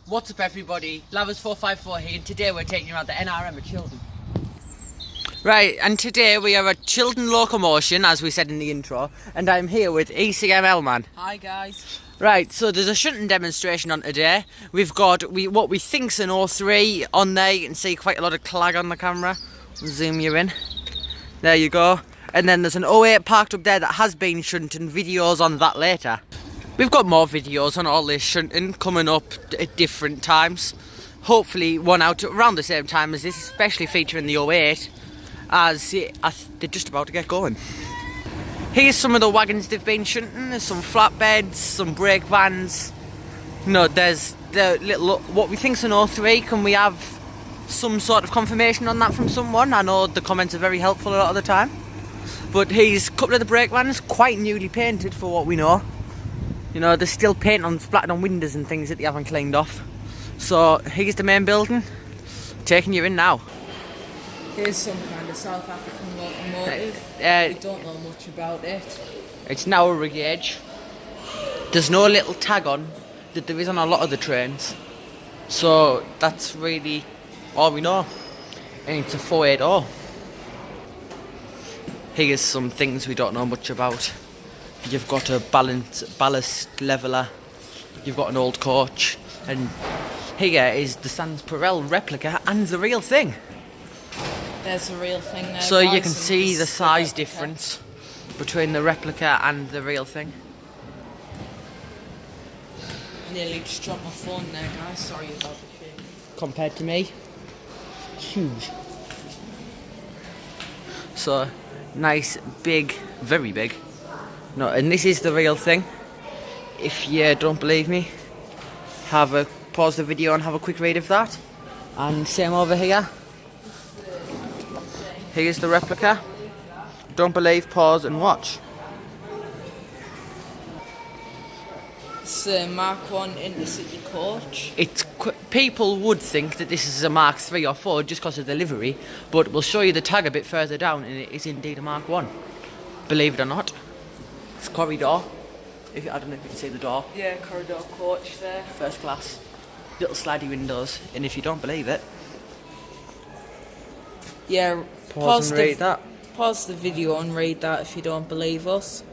What's up everybody, Lavers454 here, and today we're taking you around the NRM at Shildon. Right, and today we are at Shildon Locomotion, as we said in the intro, and I'm here with ecml man. Hi guys. Right, so there's a shunting demonstration on today. We've got what we think's an 03 on there. You can see quite a lot of clag on the camera. We'll zoom you in. There you go. And then there's an 08 parked up there that has been shunting, videos on that later. We've got more videos on all this shunting coming up at different times. Hopefully one out around the same time as this, especially featuring the 08, as they're just about to get going. Here's some of the wagons they've been shunting. There's some flatbeds, some brake vans. No, there's the little, what we think's an 03. Can we have some sort of confirmation on that from someone? I know the comments are very helpful a lot of the time. But here's a couple of the brake vans, quite newly painted for what we know. You know, there's still paint on splattered on windows and things that they haven't cleaned off. So here's the main building, taking you in now. Here's some kind of South African locomotive. We don't know much about it. It's narrow gauge. There's no little tag on that there is on a lot of the trains. So that's really all we know. And it's a 480. Here's some things we don't know much about. You've got a ballast leveller, you've got an old coach, and here is the Sans Perel replica and the real thing. There's a real thing there. So you can see the size difference between the replica and the real thing. Nearly just dropped my phone there, guys. Sorry about the shit. Compared to me, huge. So nice, big, very big. No, and this is the real thing. If you don't believe me, pause the video and have a quick read of that. And same over here. Here's the replica. Don't believe, pause and watch. It's a Mark 1 intercity coach. People would think that this is a Mark 3 or 4 just because of the livery, but we'll show you the tag a bit further down, and it is indeed a Mark 1. Believe it or not. It's corridor. I don't know if you can see the door. Yeah, corridor coach there. First class. Little slidey windows, and if you don't believe it, yeah, pause and read that. Pause the video and read that if you don't believe us.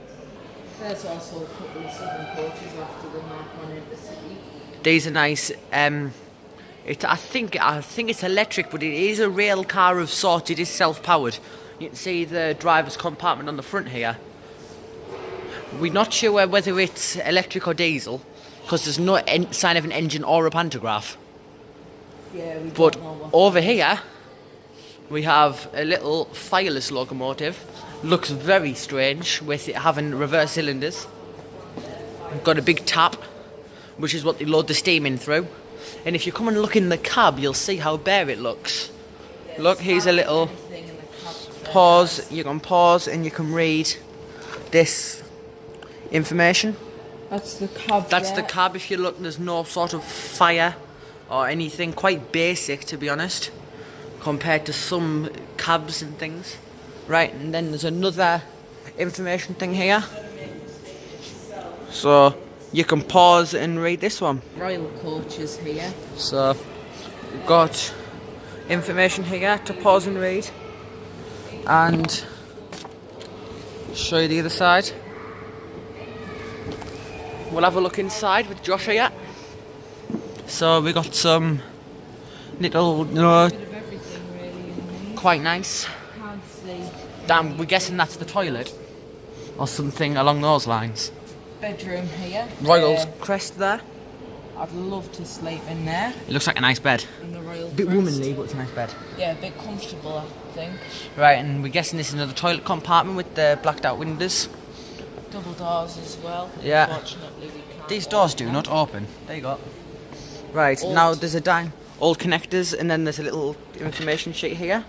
There's also a couple of southern coaches after the Mark 1 intercity. These are nice. I think it's electric, but it is a rail car of sorts. It is self-powered. You can see the driver's compartment on the front here. We're not sure whether it's electric or diesel, because there's no sign of an engine or a pantograph. Yeah, we but don't know what over here, we have a little fireless locomotive. Looks very strange with it having reverse cylinders. We've got a big tap, which is what they load the steam in through. And if you come and look in the cab, you'll see how bare it looks. Yeah, look, here's a little pause. You can pause and you can read this information. That's the cab. That's the cab. If you look, there's no sort of fire or anything. Quite basic, to be honest, compared to some cabs and things. Right, and then there's another information thing here. So you can pause and read this one. Royal coaches here. So we've got information here to pause and read, and show you the other side. We'll have a look inside with Josh here. So we got some little, quite nice. Can't see. Damn, we're guessing that's the toilet or something along those lines. Bedroom here. Royal's crest there. I'd love to sleep in there. It looks like a nice bed. In the Royal A bit crest. womanly, but it's a nice bed. Yeah, a bit comfortable, I think. Right, and we're guessing this is another toilet compartment with the blacked out windows. Double doors as well. Yeah. Unfortunately, we can't. These doors do not open. There you go. Right, now there's a old connectors, and then there's a little information sheet here.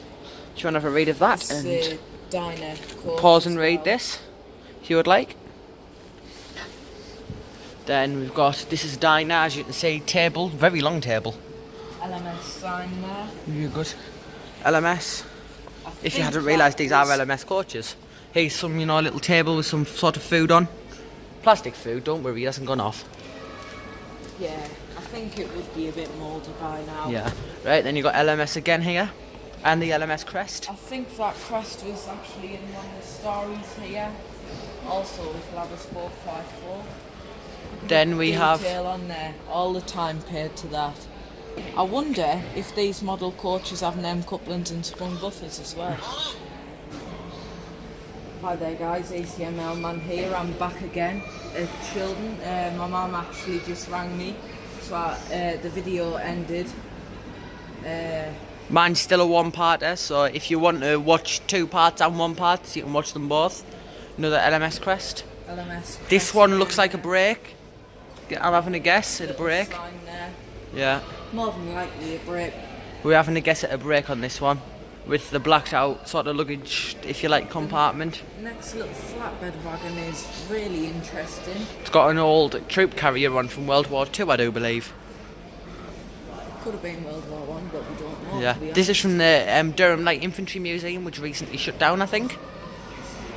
Do you want to have a read of that? It's And the diner coach pause and as read well. this, if you would like. Then we've got, this is a diner, as you can see, table, very long table. LMS sign there. You're good. LMS. If you hadn't realised, these are LMS coaches. Here's some, little table with some sort of food on. Plastic food, don't worry, it hasn't gone off. Yeah, I think it would be a bit mouldy by now. Yeah. Right, then you got LMS again here. And the LMS crest. I think that crest was actually in one of the stories here. Also with Labus 454. Then we have... detail on there, all the time paid to that. I wonder if these model coaches have NEM couplings and sprung buffers as well. Hi there guys, ecml man here. I'm back again at Shildon. My mum actually just rang me, so the video ended. Mine's still a one-parter, so if you want to watch 2 parts and 1 part, you can watch them both. Another LMS crest. LMS crest. This one looks like a brake. I'm having a guess at a brake. Sign there. Yeah. More than likely a brake. We're having a guess at a brake on this one. With the blacked out sort of luggage, if you like, compartment. Next little flatbed wagon is really interesting. It's got an old troop carrier on from World War II, I do believe. Could have been World War One, but we don't know. Yeah. This is from the Durham Light Infantry Museum, which recently shut down, I think.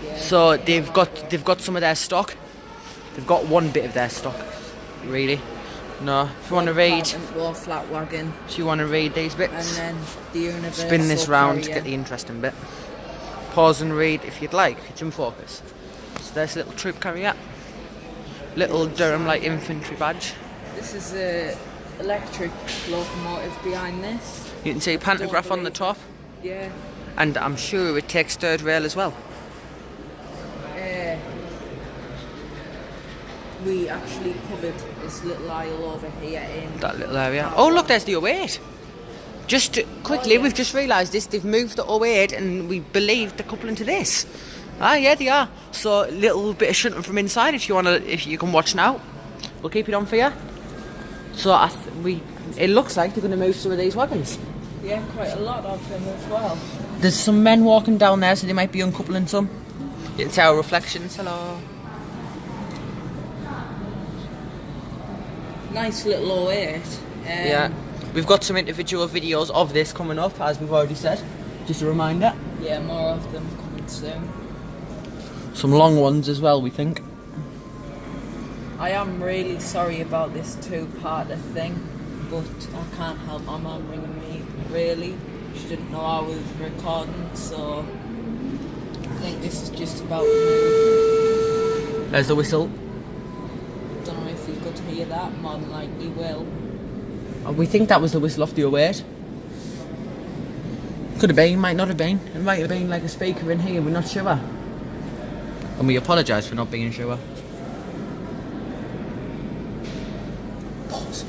Yeah. So they've got some of their stock. They've got one bit of their stock, really. No, if you want to read, War flat wagon. so you want to read these bits. And then the universal Spin this round to carrier. get the interesting bit. Pause and read if you'd like. It's in focus. So there's a little troop carrier. Little Durham Light Infantry badge. This is a electric locomotive behind this. You can see a pantograph on the top. Yeah. And I'm sure it takes third rail as well. We actually covered this little aisle over here in That little area. Oh look, there's the 08. Just quickly, we've just realised this. They've moved the 08 and we believe they're coupling to this. Ah, yeah, they are. So a little bit of shunting from inside if you can watch now. We'll keep it on for you. So it looks like they're going to move some of these wagons. Yeah, quite a lot of them as well. There's some men walking down there, so they might be uncoupling some. You can see our reflections. Hello. Nice little 08. Yeah. We've got some individual videos of this coming up, as we've already said. Just a reminder. Yeah, more of them coming soon. Some long ones as well, we think. I am really sorry about this 2-parter thing, but I can't help my mum ringing me, really. She didn't know I was recording, so I think this is just about to move. There's the whistle. Don't know if you could hear that, more than likely will. We think that was the whistle off the 08. Could have been, might not have been. It might have been like a speaker in here, we're not sure. And we apologise for not being sure. Pause,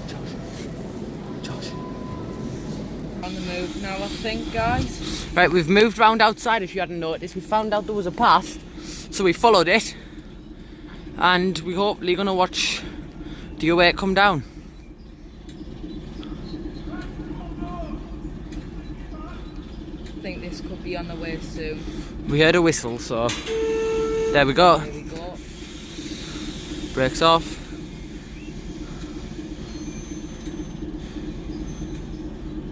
Josh. On the move now, I think, guys. Right, we've moved round outside if you hadn't noticed. We found out there was a path, so we followed it. And we're hopefully going to watch the 08 come down. I think this could be on the way soon. We heard a whistle, so there we go. There we go. Brakes off.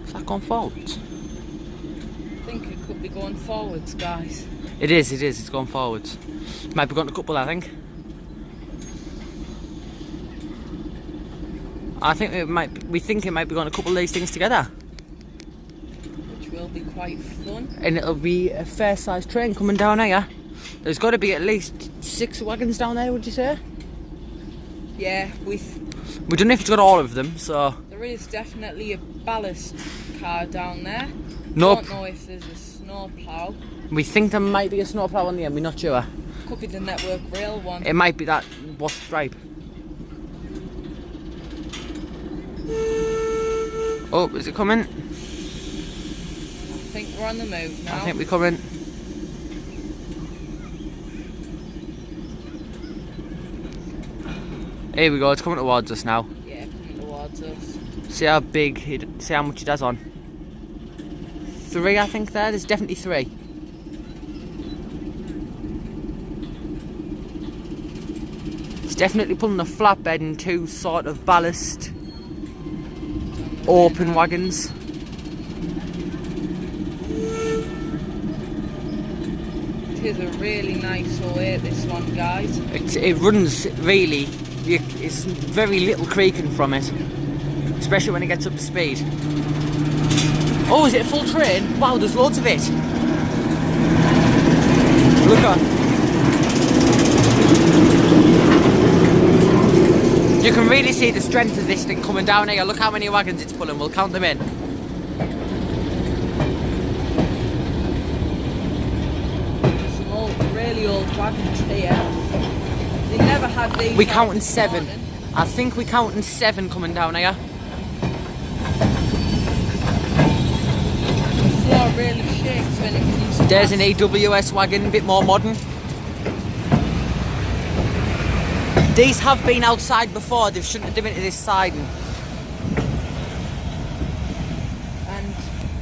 Is that going forwards? I think it could be going forwards, guys. It is, it's going forwards. Might be going to couple, I think. We think it might be going to couple these things together. Which will be quite fun. And it'll be a fair sized train coming down here. There's got to be at least 6 wagons down there, would you say? Yeah, We don't know if it's got all of them, so... there is definitely a ballast car down there. Nope. Don't know if there's a snowplow. We think there might be a snowplow on the end, we're not sure. Could be the Network Rail one. It might be that wasp stripe. Oh, is it coming? I think we're on the move now. I think we're coming. Here we go, it's coming towards us now. Yeah, coming towards us. See how see how much it has on. 3, I think there's definitely 3. It's definitely pulling a flatbed and 2 sort of ballast open wagons. It is a really nice 08, this one, guys. It runs really, it's very little creaking from it. especially when it gets up to speed. Oh, is it a full train? Wow, there's loads of it. Look on. You can really see the strength of this thing coming down here. Look how many wagons it's pulling. We'll count them in. Some old, really old wagons here. They never had these. We're counting 7. I think we're counting 7 coming down here. The floor really shakes when it comes to There's an AWS wagon, a bit more modern. These have been outside before, they shouldn't have been into this siding. And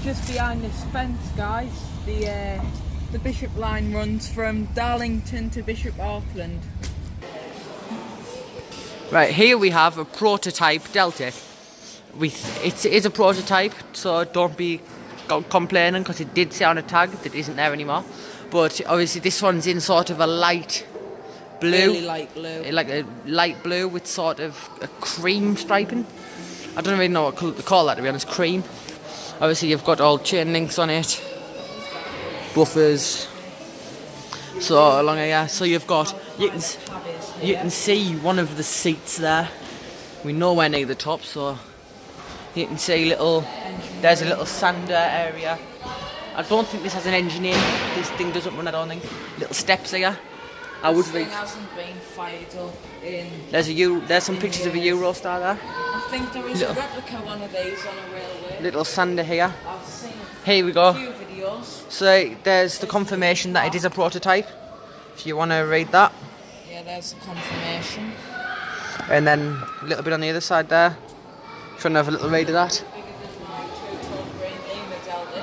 just behind this fence, guys, the Bishop line runs from Darlington to Bishop Auckland. Right, here we have a prototype Delta. It is a prototype, so don't be complaining because it did say on a tag that isn't there anymore. But obviously this one's in sort of a light blue. Really light blue. Like a light blue with sort of a cream striping. I don't really know what colour to call that, to be honest. Cream. Obviously you've got all chain links on it. Buffers. So along here, so you've got, you can see one of the seats there. We're nowhere near the top, so you can see there's a little sander area. I don't think this has an engine in. This thing doesn't run, I don't think. Little steps here. I would read. Hasn't been fired up in. There's some pictures of a Eurostar there. I think there is a replica one of these on a railway. Little sander here. I've seen Here we go. a few videos. So there's the confirmation that it is a prototype. If you want to read that. Yeah, there's the confirmation. And then a little bit on the other side there. Trying to have a little read of that.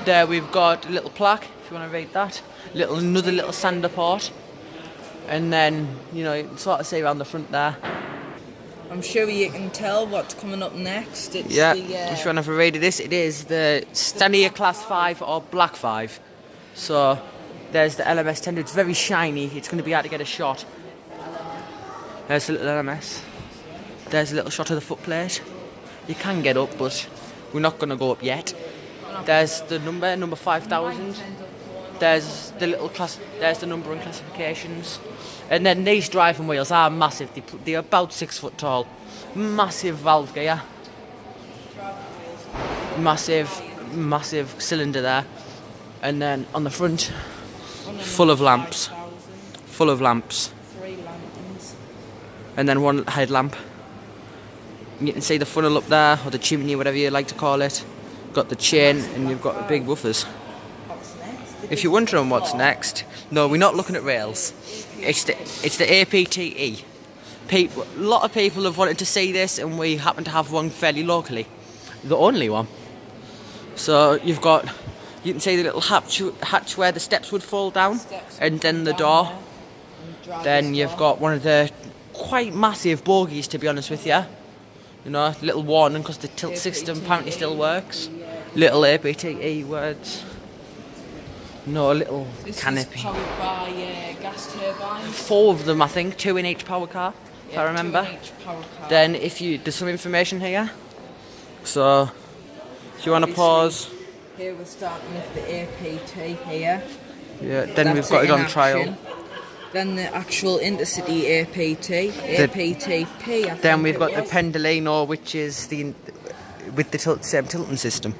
There we've got a little plaque, if you want to read that. Another little sander port. And then, you know, you can sort of see around the front there. I'm sure you can tell what's coming up next. It's Yeah, the, if you want to have a read of this, it is the Stanier Class 5 or Black 5. So there's the LMS tender. It's very shiny. It's going to be hard to get a shot. There's the little LMS. There's a little shot of the footplate. You can get up, but we're not going to go up yet. There's the number 5000. There's the little class. There's the number and classifications. And then these driving wheels are massive. They're about 6 foot tall. Massive valve gear. Massive cylinder there. And then on the front, full of lamps. 3 lanterns. And then one headlamp. You can see the funnel up there, or the chimney, whatever you like to call it. Got the chain, and you've got the big woofers. If you're wondering what's next, no, we're not looking at rails. It's the APTE. A lot of people have wanted to see this, and we happen to have one fairly locally. The only one. So you can see the little hatch where the steps would fall down, and then the door. Then you've got one of the quite massive bogies, to be honest with you. You know, little warning because the tilt system apparently still works. Little APTE words. No, little canopy. This is powered by gas turbines. 4 of them, I think. 2 in each power car, if I remember. 2 in each power car. Then there's some information here. So, if you want to pause. Here we're starting with the APT here. Yeah, then we've got it on trial. Then the actual intercity APT, APTP. I Then think we've it got the was. Pendolino, which is with the same tilting system.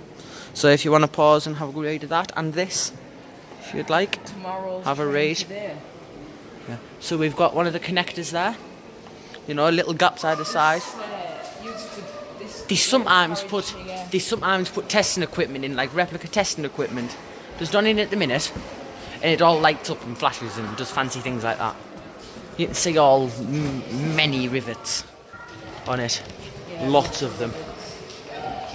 So if you want to pause and have a good read of that, and this, if you'd like, Tomorrow's have a train read. today. Yeah. So we've got one of the connectors there. You know, little gaps either side. They sometimes put testing equipment in, like replica testing equipment. There's none in at the minute, and it all lights up and flashes and does fancy things like that. You can see all many rivets on it. Yeah, Lots of them.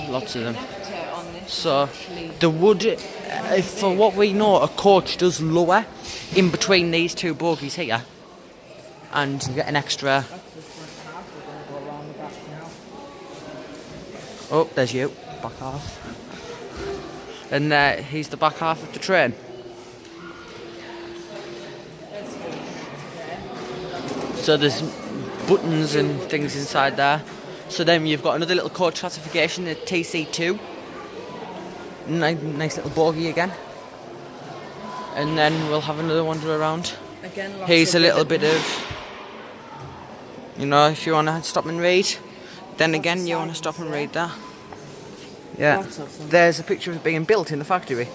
Lots of them. Connector on this So actually- the wood, for what we know, a coach does lower in between these two bogies here, and you get an extra. That's the front half. We're going to go around the back now. Oh, there's you, back half. And he's the back half of the train. So there's buttons and things inside there. So then you've got another little coach classification, the TC2. Nice little bogie again. And then we'll have another wander around. Again, Here's a little bit of, you know, if you want to stop and read. Then again, you want to stop and read that. Yeah, there's a picture of it being built in the factory.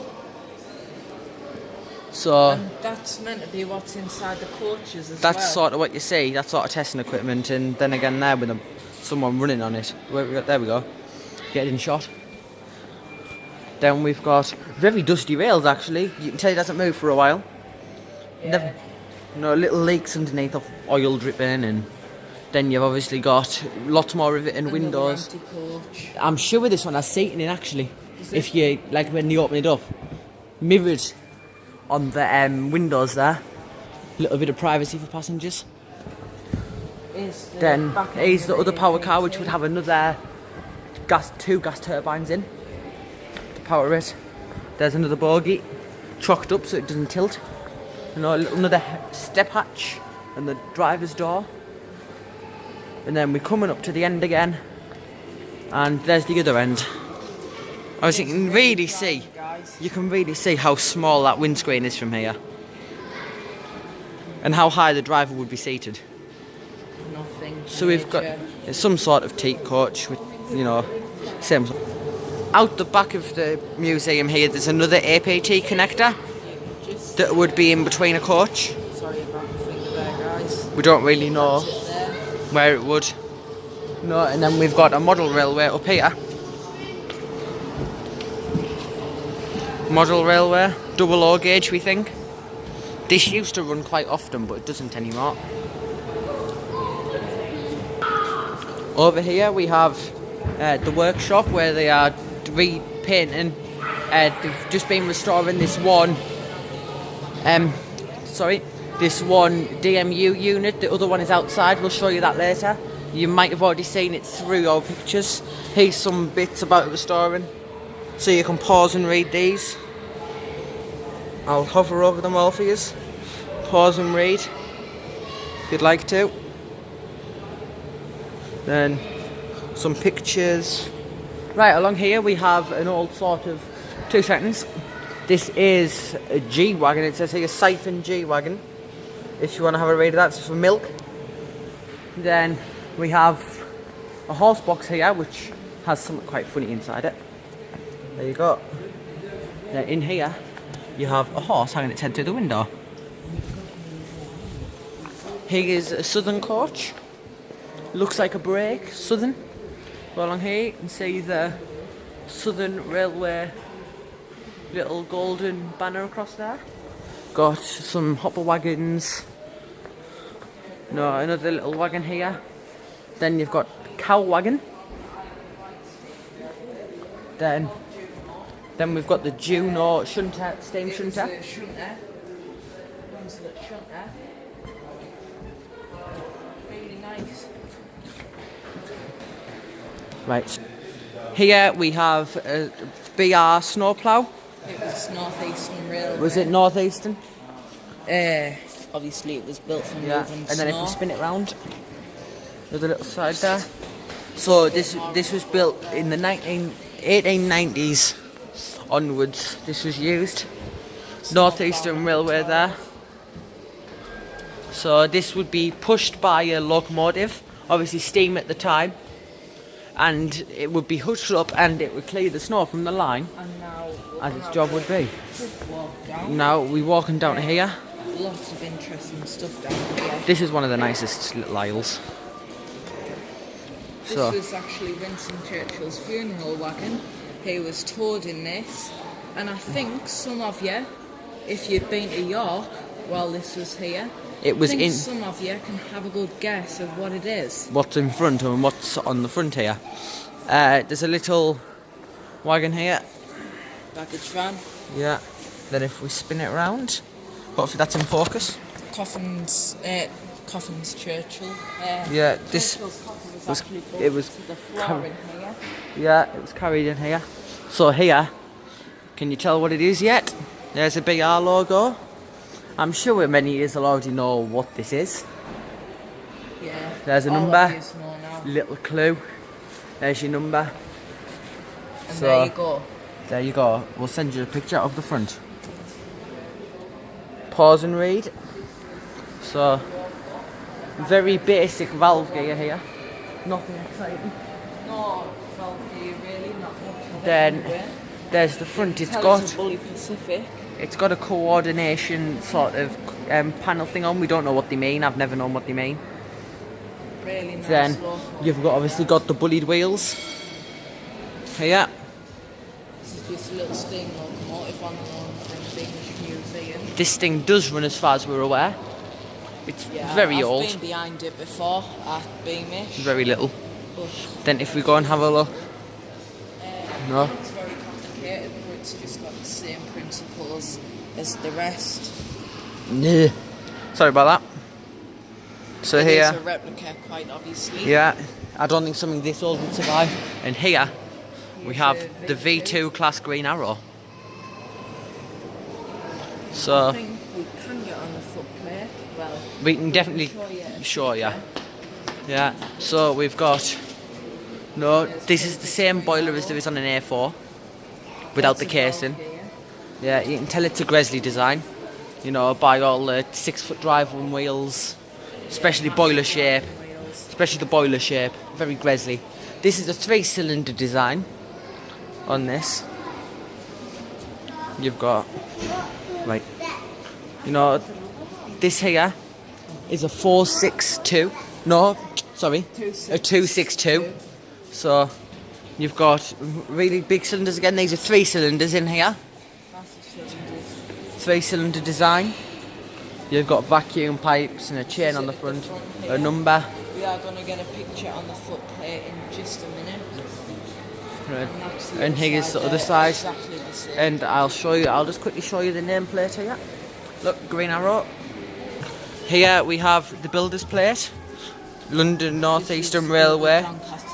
So and that's meant to be what's inside the coaches as that's well. sort of what you see. That's sort of testing equipment, and then again there with someone running on it. There we go. Getting shot. Then we've got very dusty rails. Actually, you can tell it hasn't moved for a while. Yeah. Little leaks underneath of oil dripping, and then you've obviously got lots more riveting windows. Coach. I'm sure this one has seating in actually. If you like when you open it up, mirrored on the windows there. A little bit of privacy for passengers. Then here's the other power car, which would have another two gas turbines in to power it. There's another bogie, chocked up so it doesn't tilt. Another step hatch and the driver's door. And then we're coming up to the end again, and there's the other end. You can really see how small that windscreen is from here, and how high the driver would be seated. Nothing. So we've got some sort of teak coach with, same. Out the back of the museum here, there's another APT connector that would be in between a coach. Sorry about the finger there, guys. We don't really know where it would. No, and then we've got a model railway up here. Model railway, double O gauge we think. This used to run quite often, but it doesn't anymore. Over here we have the workshop where they are repainting. They've just been restoring this one. This one DMU unit. The other one is outside. We'll show you that later. You might have already seen it through your pictures. Here's some bits about restoring, so you can pause and read these. I'll hover over them all for you. Pause and read if you'd like to. Then some pictures. Right, along here we have an old sort of 2 seconds. This is a G-Wagon. It says here Siphon G-Wagon. If you want to have a read of that, it's for milk. Then we have a horse box here, which has something quite funny inside it. There you go. Then in here, you have a horse hanging its head through the window. Here is a Southern coach. Looks like a brake, Southern. Go along here, you can see the Southern Railway little golden banner across there. Got some hopper wagons. Another little wagon here. Then you've got cow wagon. Then we've got the Juno shunter, steam shunter. Really nice. Right. Here we have a BR snowplow. It was Northeastern Railway. Was it Northeastern? Obviously it was built from Yeah. moving And then if snow. we spin it round, there's a little side there. So this was built in the 1890s onwards. This was used. Northeastern Railway there. So this would be pushed by a locomotive, obviously steam at the time, and it would be hooked up and it would clear the snow from the line, And now as its job would be. walk down. Now we're walking down here. Lots of interesting stuff down here. This is one of the nicest little aisles. This was actually Winston Churchill's funeral wagon. He was towed in this, and I think some of you, if you've been to York while this was here, It was in some of you can have a good guess of what it is. what's in front and what's on the front here. There's a little wagon here. Baggage van. Yeah. Then if we spin it around, hopefully that's in focus. Coffins Churchill. Yeah, this Churchill's coffin was was- actually it built was to the floor in here. Yeah, it was carried in here. So here, can you tell what it is yet? There's a BR logo. I'm sure many of you will already know what this is. Yeah. There's a all number. of yous know now. Little clue. There's your number. And So, there you go. There you go. We'll send you a picture of the front. Pause and read. So, very basic valve gear here. Nothing exciting. No valve gear really, not much. Then there's the front. It's a Bully Pacific. It's got a coordination sort of panel thing on. We don't know what they mean. I've never known what they mean. Really nice. Then loco. you've obviously got the bullied wheels here. This is just a little steam locomotive on loan from the British Museum. This thing does run as far as we're aware. It's very old. I've been behind it before at Beamish. Very little. But Then if we go and have a look. No. it's very complicated, but it's just got the same principles as the rest. Yeah. Sorry about that. So It here. is a replica, quite obviously. Yeah. I don't think something this old would survive. And here we have the V2 class Green Arrow. I So think we can get on the footplate. Well, we can definitely show you. Yeah. So we've got this is the same boiler as there is on an A4 without the casing. Yeah, you can tell it's a Gresley design. You know, by all the 6-foot driving wheels, especially boiler shape, especially the boiler shape, very Gresley. This is a 3-cylinder design on this. You've got, right, you know, this here is a 462, no, sorry, a 262. So, you've got really big cylinders again. These are 3 cylinders in here. 3-cylinder design. You've got vacuum pipes and a chain on the front, a number. We are going to get a picture on the footplate in just a minute. Right. And, And here's the other side. Exactly the same. And I'll just quickly show you the nameplate here. Look, Green Arrow. Here we have the builder's plate. London North Eastern Railway,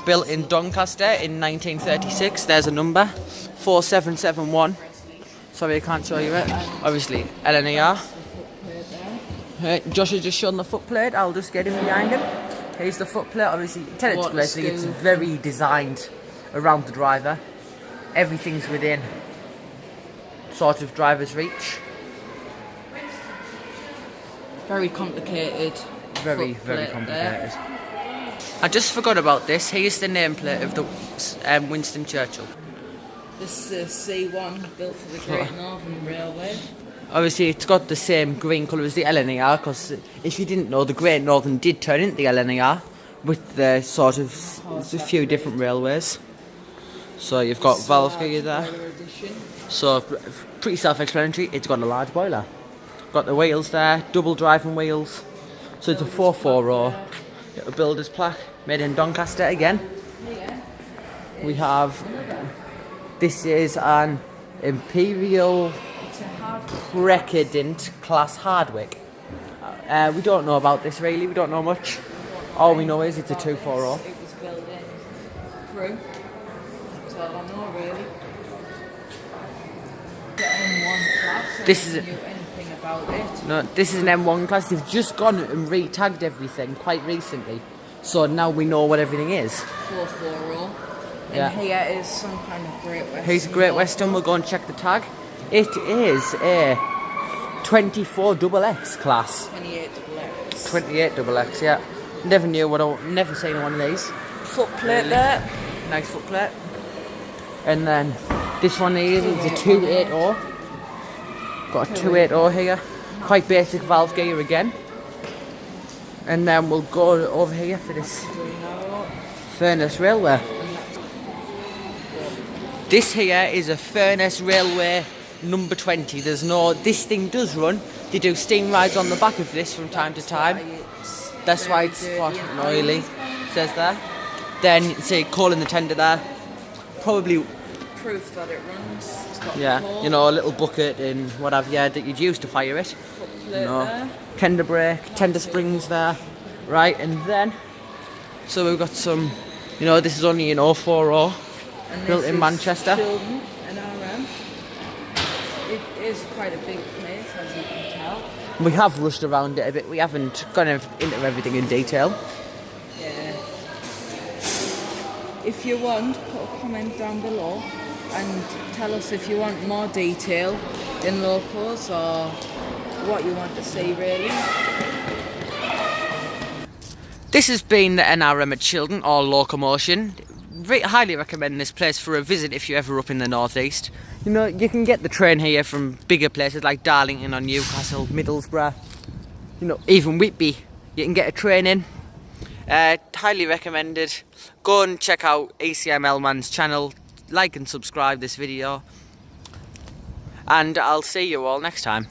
built in Doncaster in 1936. There's a number, 4771. Sorry, I can't show you it. Obviously, LNER. Josh has just shown the footplate. I'll just get him behind him. Here's the footplate. Obviously, tell it's Gresley. It's very designed around the driver. Everything's within sort of driver's reach. Very complicated. Very footplate complicated. there. I just forgot about this. Here's the nameplate of the Winston Churchill. This is C1 built for the Great Northern Railway. Obviously, it's got the same green colour as the LNER, because if you didn't know, the Great Northern did turn into the LNER with the sort of a few different railways. So you've got valve gear there. So pretty self-explanatory. It's got a large boiler. Got the wheels there, double driving wheels. So it's a 440. Got a builder's plaque made in Doncaster again. We have. This is an Imperial Precedent class Hardwick. We don't know about this really. We don't know much. All we know is it's a 240. It was built in Crewe. That's all I know really. The M1 class. This is Knew anything about it. No, this is an M1 class. They've just gone and re-tagged everything quite recently. So now we know what everything is. 440. Yeah. And here is some kind of Great Western. Here's a Great Western. We'll go and check the tag. It is a 24XX class. 28XX. 28XX, yeah. Never never seen one of these. Footplate there. Nice footplate. And then this one here is a 280. Got a 280 here. Quite basic valve gear again. And then we'll go over here for this Furness Railway. This here is a Furness Railway number 20. This thing does run. They do steam rides on the back of this from time to time. That's why it's hot and oily, says there. Then you can see coal in the tender there. Probably, Proof that it runs. It's got yeah, you know, a little bucket and what have you that you'd use to fire it. Footplate No. Tender brake, tender springs there. Right, and then, so we've got some, you know, this is only an 040. And Built this in is Manchester. Shildon, an RM. It is quite a big place, as you can tell. We have rushed around it a bit. We haven't gone into everything in detail. Yeah. if you want, put a comment down below and tell us if you want more detail in locos or what you want to see really. This has been the NRM at Shildon, or Locomotion. Highly recommend this place for a visit if you're ever up in the northeast. You know, you can get the train here from bigger places like Darlington or Newcastle, Middlesbrough, you know, even Whitby. You can get a train in. Highly recommended. Go and check out ecml man's channel, like and subscribe this video, and I'll see you all next time.